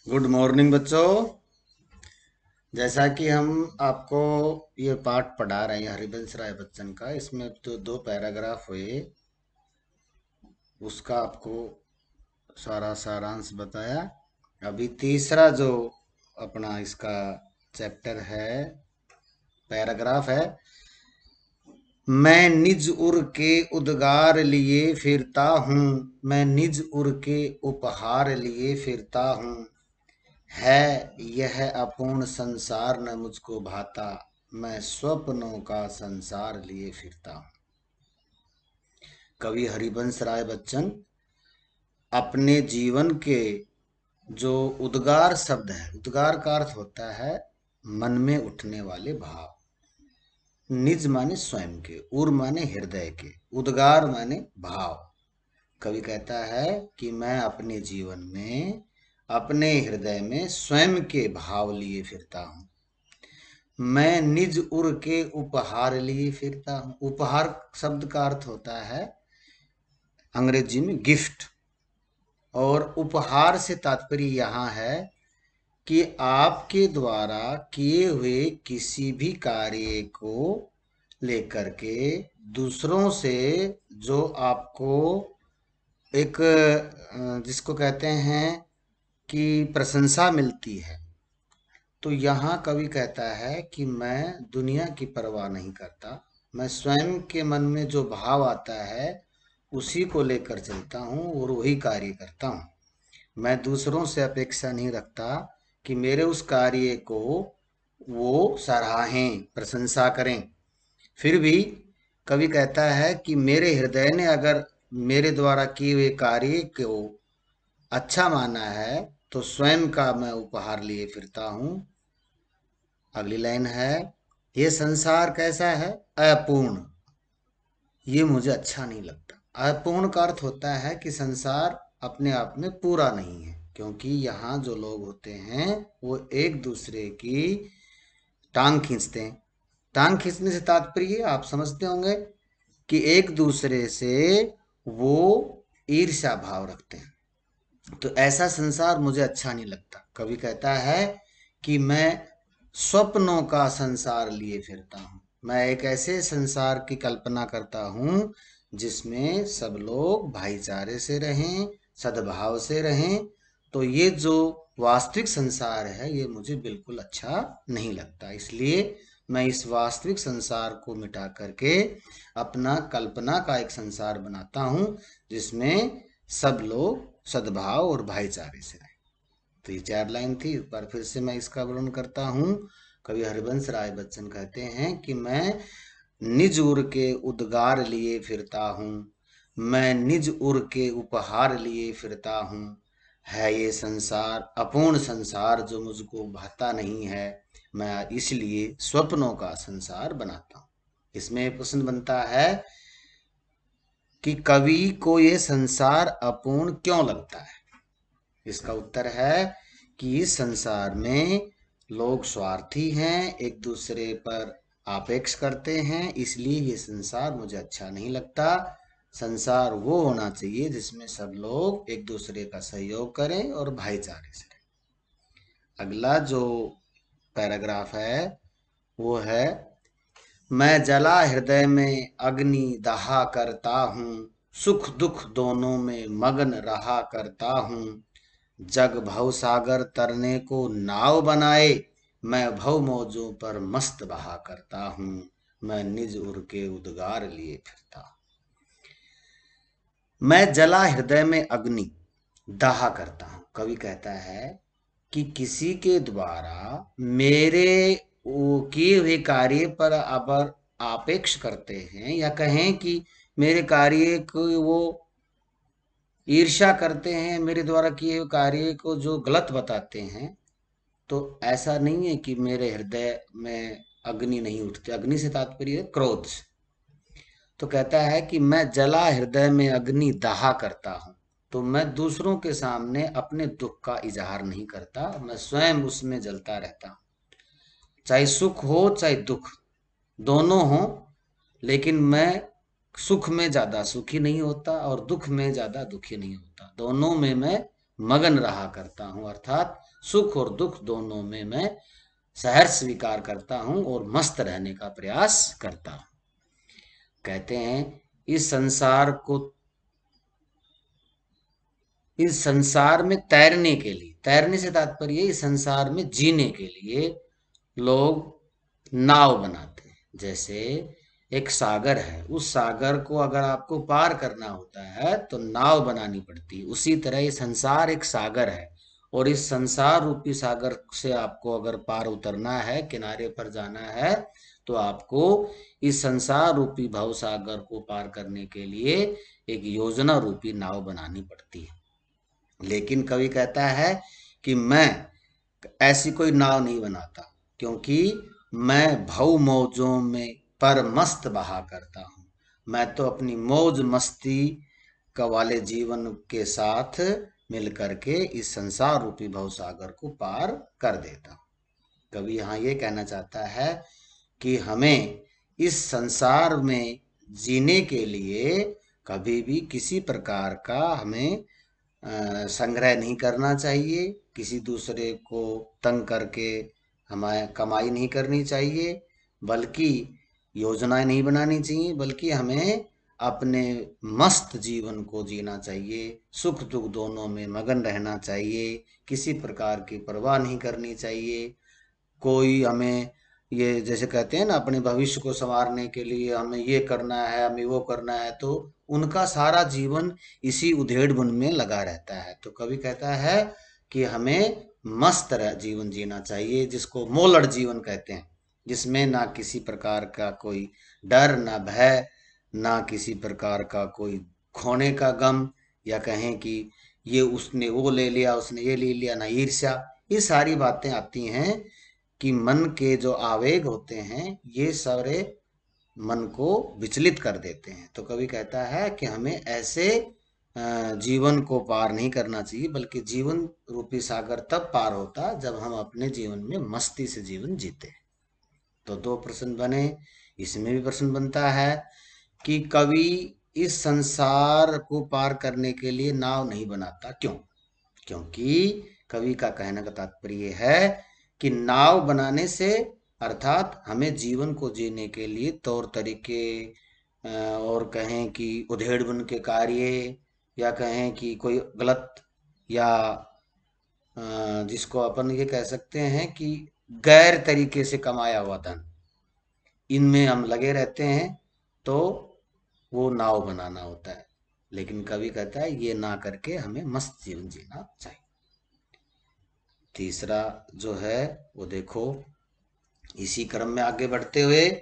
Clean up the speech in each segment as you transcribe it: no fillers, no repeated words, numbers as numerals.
Good morning बच्चों। जैसा कि हम आपको ये पाठ पढ़ा रहे हैं हरिवंश राय बच्चन का, इसमें जो दो पैराग्राफ हुए उसका आपको सारा सारांश बताया। अभी तीसरा जो अपना इसका चैप्टर है, पैराग्राफ है, मैं निज उर के उद्गार लिए फिरता हूँ, मैं निज उर के उपहार लिए फिरता हूँ, है यह अपूर्ण संसार न मुझको भाता, मैं स्वप्नों का संसार लिए फिरता हूँ। कवि हरिवंश राय बच्चन अपने जीवन के जो उद्गार शब्द है, उद्गार का अर्थ होता है मन में उठने वाले भाव। निज माने स्वयं के, उर माने हृदय के, उद्गार माने भाव। कवि कहता है कि मैं अपने जीवन में अपने हृदय में स्वयं के भाव लिए फिरता हूँ। मैं निज उर के उपहार लिए फिरता हूँ। उपहार शब्द का अर्थ होता है अंग्रेजी में गिफ्ट, और उपहार से तात्पर्य यहाँ है कि आपके द्वारा किए हुए किसी भी कार्य को लेकर के दूसरों से जो आपको एक जिसको कहते हैं कि प्रशंसा मिलती है, तो यहाँ कवि कहता है कि मैं दुनिया की परवाह नहीं करता, मैं स्वयं के मन में जो भाव आता है उसी को लेकर चलता हूँ और वही कार्य करता हूँ। मैं दूसरों से अपेक्षा नहीं रखता कि मेरे उस कार्य को वो सराहें, प्रशंसा करें। फिर भी कवि कहता है कि मेरे हृदय ने अगर मेरे द्वारा किए हुए कार्य को अच्छा माना है तो स्वयं का मैं उपहार लिए फिरता हूँ। अगली लाइन है, ये संसार कैसा है, अपूर्ण, ये मुझे अच्छा नहीं लगता। अपूर्ण का अर्थ होता है कि संसार अपने आप में पूरा नहीं है, क्योंकि यहाँ जो लोग होते हैं वो एक दूसरे की टांग खींचते हैं। टांग खींचने से तात्पर्य आप समझते होंगे कि एक दूसरे से वो ईर्ष्या भाव रखते हैं। तो ऐसा संसार मुझे अच्छा नहीं लगता। कवि कहता है कि मैं स्वप्नों का संसार लिए फिरता हूँ, मैं एक ऐसे संसार की कल्पना करता हूँ जिसमें सब लोग भाईचारे से रहें, सद्भाव से रहें। तो ये जो वास्तविक संसार है ये मुझे बिल्कुल अच्छा नहीं लगता, इसलिए मैं इस वास्तविक संसार को मिटा करके अपना कल्पना का एक संसार बनाता हूँ जिसमें सब लोग सद्भाव और भाईचारे से रहे। तो ये 4 लाइन थी। एक बार फिर से मैं इसका वर्णन करता हूँ। कवि हरिवंश राय बच्चन कहते हैं कि मैं निज उर के उद्गार लिए फिरता हूँ, मैं निज उर के उपहार लिए फिरता हूँ, है ये संसार अपूर्ण संसार जो मुझको भाता नहीं है, मैं इसलिए स्वप्नों का संसार बनाता हूँ। इसमें प्रश्न बनता है कि कवि को ये संसार अपूर्ण क्यों लगता है। इसका उत्तर है कि इस संसार में लोग स्वार्थी हैं, एक दूसरे पर आपेक्ष करते हैं, इसलिए ये संसार मुझे अच्छा नहीं लगता। संसार वो होना चाहिए जिसमें सब लोग एक दूसरे का सहयोग करें और भाईचारे से रहें। अगला जो पैराग्राफ है वो है, मैं जला हृदय में अग्नि दहा करता हूँ, सुख दुख दोनों में मग्न रहा करता हूँ, जग भव सागर तरने को नाव बनाए, मैं भव मौजों पर मस्त बहा करता हूँ, मैं निज उर के उद्गार लिए फिरता हूँ। मैं जला हृदय में अग्नि दहा करता हूँ। कवि कहता है कि किसी के द्वारा मेरे वो किए हुए कार्य पर अगर आपेक्ष करते हैं या कहें कि मेरे कार्य को वो ईर्ष्या करते हैं, मेरे द्वारा किए हुए कार्य को जो गलत बताते हैं, तो ऐसा नहीं है कि मेरे हृदय में अग्नि नहीं उठती। अग्नि से तात्पर्य है क्रोध। तो कहता है कि मैं जला हृदय में अग्नि दहा करता हूँ, तो मैं दूसरों के सामने अपने दुख का इजहार नहीं करता, मैं स्वयं उसमें जलता रहता हूँ। चाहे सुख हो चाहे दुख, दोनों हो, लेकिन मैं सुख में ज्यादा सुखी नहीं होता और दुख में ज्यादा दुखी नहीं होता, दोनों में मैं मगन रहा करता हूँ, अर्थात सुख और दुख दोनों में मैं सहर्ष स्वीकार करता हूँ और मस्त रहने का प्रयास करता हूँ। कहते हैं इस संसार में तैरने के लिए, तैरने से तात्पर्य इस संसार में जीने के लिए लोग नाव बनाते हैं। जैसे एक सागर है, उस सागर को अगर आपको पार करना होता है तो नाव बनानी पड़ती है। उसी तरह ये संसार एक सागर है, और इस संसार रूपी सागर से आपको अगर पार उतरना है, किनारे पर जाना है, तो आपको इस संसार रूपी भव सागर को पार करने के लिए एक योजना रूपी नाव बनानी पड़ती है। लेकिन कवि कहता है कि मैं ऐसी कोई नाव नहीं बनाता, क्योंकि मैं भव मौजों में पर मस्त बहा करता हूँ। मैं तो अपनी मौज मस्ती का वाले जीवन के साथ मिल करके इस संसार रूपी भव सागर को पार कर देता हूँ। कवि यहाँ ये कहना चाहता है कि हमें इस संसार में जीने के लिए कभी भी किसी प्रकार का हमें संग्रह नहीं करना चाहिए, किसी दूसरे को तंग करके हमें कमाई नहीं करनी चाहिए, बल्कि योजनाएं नहीं बनानी चाहिए, बल्कि हमें अपने मस्त जीवन को जीना चाहिए, सुख दुख दोनों में मगन रहना चाहिए, किसी प्रकार की परवाह नहीं करनी चाहिए। कोई हमें ये जैसे कहते हैं ना, अपने भविष्य को संवारने के लिए हमें ये करना है, हमें वो करना है, तो उनका सारा जीवन इसी उधेड़ बुन में लगा रहता है। तो कवि कहता है कि हमें मस्त जीवन जीना चाहिए, जिसको मोलड़ जीवन कहते हैं, जिसमें ना किसी प्रकार का कोई डर, ना भय, ना किसी प्रकार का कोई खोने का गम, या कहें कि ये उसने वो ले लिया, उसने ये ले लिया, ना ईर्ष्या। ये सारी बातें आती हैं कि मन के जो आवेग होते हैं ये सारे मन को विचलित कर देते हैं। तो कवि कहता है कि हमें ऐसे जीवन को पार नहीं करना चाहिए, बल्कि जीवन रूपी सागर तब पार होता जब हम अपने जीवन में मस्ती से जीवन जीते। तो दो प्रश्न बने, इसमें भी प्रश्न बनता है कि कवि इस संसार को पार करने के लिए नाव नहीं बनाता, क्यों? क्योंकि कवि का कहने का तात्पर्य है कि नाव बनाने से, अर्थात हमें जीवन को जीने के लिए तौर तरीके, और कहें कि उधेड़बुन के कार्य, या कहें कि कोई गलत, या जिसको अपन ये कह सकते हैं कि गैर तरीके से कमाया हुआ धन, इनमें हम लगे रहते हैं, तो वो नाव बनाना होता है। लेकिन कवि कहता है ये ना करके हमें मस्त जीवन जीना चाहिए। तीसरा जो है वो देखो, इसी क्रम में आगे बढ़ते हुए,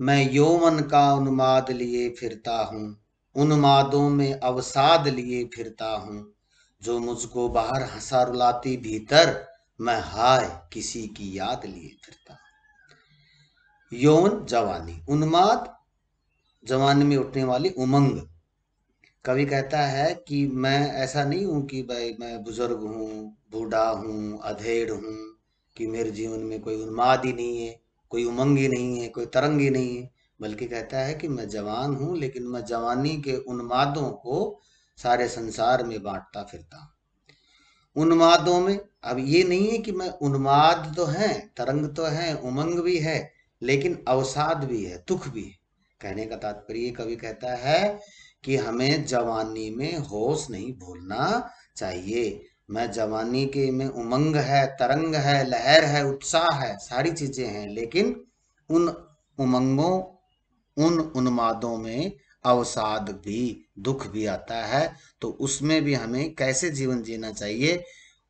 मैं यौवन का उन्माद लिए फिरता हूँ, उन्मादों में अवसाद लिए फिरता हूँ, जो मुझको बाहर हंसा रुलाती भीतर, मैं हाय किसी की याद लिए फिरता हूँ। यौवन जवानी, उन्माद जवानी में उठने वाली उमंग। कवि कहता है कि मैं ऐसा नहीं हूं कि भाई मैं बुजुर्ग हूँ, बूढ़ा हूँ, अधेड़ हूँ, कि मेरे जीवन में कोई उन्माद ही नहीं है, कोई उमंग ही नहीं है, कोई तरंग ही नहीं है। बल्कि कहता है कि मैं जवान हूँ, लेकिन मैं जवानी के उन्मादों को सारे संसार में बांटता फिरता हूँ। उन्मादों में, अब ये नहीं है कि मैं, उन्माद तो है, तरंग तो है, उमंग भी है, लेकिन अवसाद भी है, दुख भी है। कहने का तात्पर्य कवि कहता है कि हमें जवानी में होश नहीं भूलना चाहिए। मैं जवानी के में उमंग है, तरंग है, लहर है, उत्साह है, सारी चीजें हैं, लेकिन उन उमंगों, उन उन्मादों में अवसाद भी, दुख भी आता है। तो उसमें भी हमें कैसे जीवन जीना चाहिए,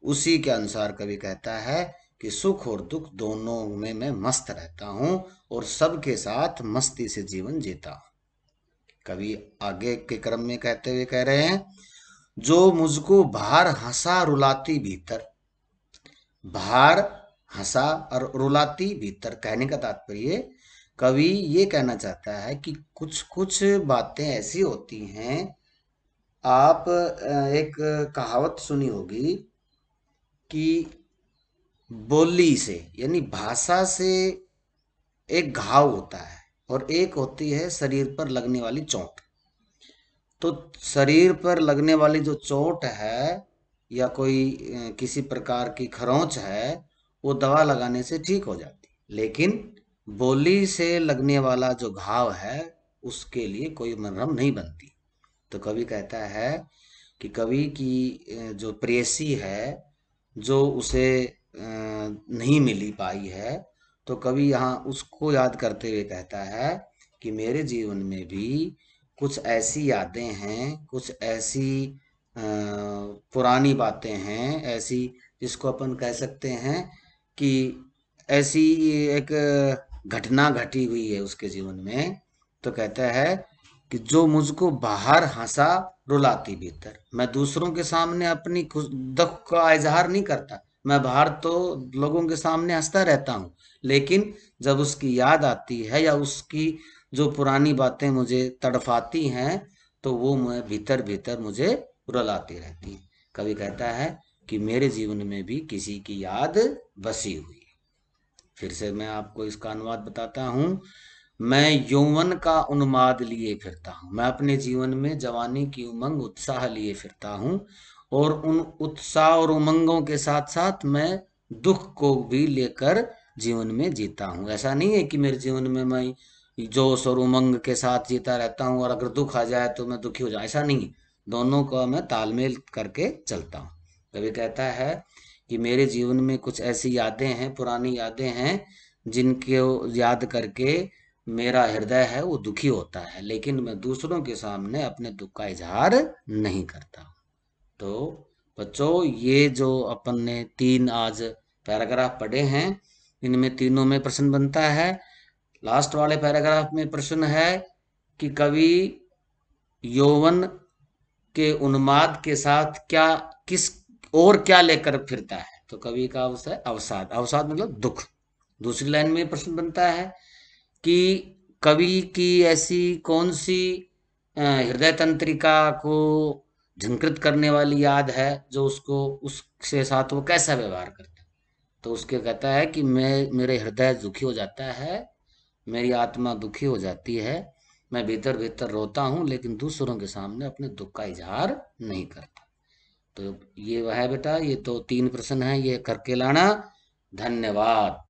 उसी के अनुसार कवि कहता है कि सुख और दुख दोनों में मैं मस्त रहता हूँ और सबके साथ मस्ती से जीवन जीता हूँ। कवि आगे के क्रम में कहते हुए कह रहे हैं, जो मुझको बाहर हंसा रुलाती भीतर। बाहर हंसा और रुलाती भीतर, कहने का तात्पर्य कवि ये कहना चाहता है कि कुछ कुछ बातें ऐसी होती हैं, आप एक कहावत सुनी होगी कि बोली से, यानी भाषा से एक घाव होता है और एक होती है शरीर पर लगने वाली चोट। तो शरीर पर लगने वाली जो चोट है, या कोई किसी प्रकार की खरोंच है, वो दवा लगाने से ठीक हो जाती। लेकिन बोली से लगने वाला जो घाव है, उसके लिए कोई मरहम नहीं बनती। तो कवि कहता है कि कवि की जो प्रेयसी है, जो उसे नहीं मिली पाई है, तो कवि यहाँ उसको याद करते हुए कहता है कि मेरे जीवन में भी कुछ ऐसी यादें हैं, कुछ ऐसी पुरानी बातें हैं, ऐसी जिसको अपन कह सकते हैं कि ऐसी एक घटना घटी हुई है उसके जीवन में। तो कहता है कि जो मुझको बाहर हंसा, रुलाती भीतर। मैं दूसरों के सामने अपनी दुख का इजहार नहीं करता, मैं बाहर तो लोगों के सामने हंसता रहता हूँ, लेकिन जब उसकी याद आती है या उसकी जो पुरानी बातें मुझे तड़फाती हैं, तो वो मैं भीतर भीतर मुझे रुलाती रहती है। कवि कहता है कि मेरे जीवन में भी किसी की याद बसी हुई है। फिर से मैं आपको इसका अनुवाद बताता हूँ। मैं यौवन का उन्माद लिए फिरता हूँ, मैं अपने जीवन में जवानी की उमंग उत्साह लिए फिरता हूँ, और उन उत्साह और उमंगों के साथ साथ मैं दुख को भी लेकर जीवन में जीता हूँ। ऐसा नहीं है कि मेरे जीवन में मैं जोश और उमंग के साथ जीता रहता हूँ और अगर दुख आ जाए तो मैं दुखी हो जाऊँ, ऐसा नहीं है। दोनों का मैं तालमेल करके चलता हूँ। कभी कहता है कि मेरे जीवन में कुछ ऐसी यादें हैं, पुरानी यादें हैं, जिनको याद करके मेरा हृदय है वो दुखी होता है, लेकिन मैं दूसरों के सामने अपने दुख का इजहार नहीं करता। तो बच्चों, ये जो अपन ने 3 आज पैराग्राफ पढ़े हैं, इनमें तीनों में प्रश्न बनता है। लास्ट वाले पैराग्राफ में प्रश्न है कि कवि यौवन के उन्माद के साथ क्या, किस और क्या लेकर फिरता है। तो कवि का उस है अवसाद, अवसाद मतलब दुख। दूसरी लाइन में प्रश्न बनता है कि कवि की ऐसी कौन सी हृदय तंत्रिका को झंकृत करने वाली याद है, जो उसको, उसके साथ वो कैसा व्यवहार करता है। तो उसके कहता है कि मैं, मेरे हृदय दुखी हो जाता है, मेरी आत्मा दुखी हो जाती है, मैं भीतर भीतर रोता हूँ, लेकिन दूसरों के सामने अपने दुख का इजहार नहीं करता। तो ये वह है बेटा, ये तो 3 प्रश्न है, ये करके लाना। धन्यवाद।